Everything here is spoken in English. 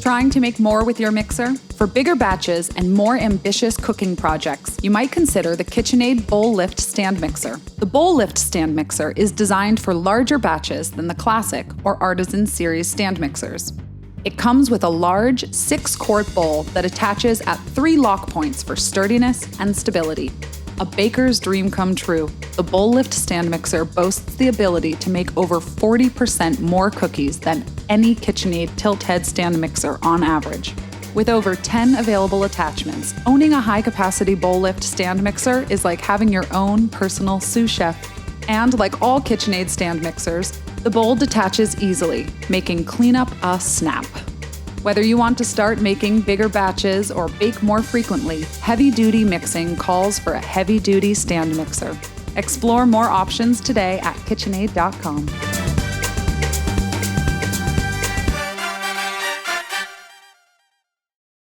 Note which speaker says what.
Speaker 1: Trying to make more with your mixer? For bigger batches and more ambitious cooking projects, you might consider the KitchenAid Bowl-Lift Stand Mixer. The Bowl-Lift Stand Mixer is designed for larger batches than the classic or Artisan Series stand mixers. It comes with a large 6-quart bowl that attaches at 3 lock points for sturdiness and stability. A baker's dream come true, the Bowl-Lift Stand Mixer boasts the ability to make over 40% more cookies than any KitchenAid tilt-head stand mixer on average. With over 10 available attachments, owning a high-capacity Bowl-Lift stand mixer is like having your own personal sous chef. And like all KitchenAid stand mixers, the bowl detaches easily, making cleanup a snap. Whether you want to start making bigger batches or bake more frequently, heavy-duty mixing calls for a heavy-duty stand mixer. Explore more options today at KitchenAid.com.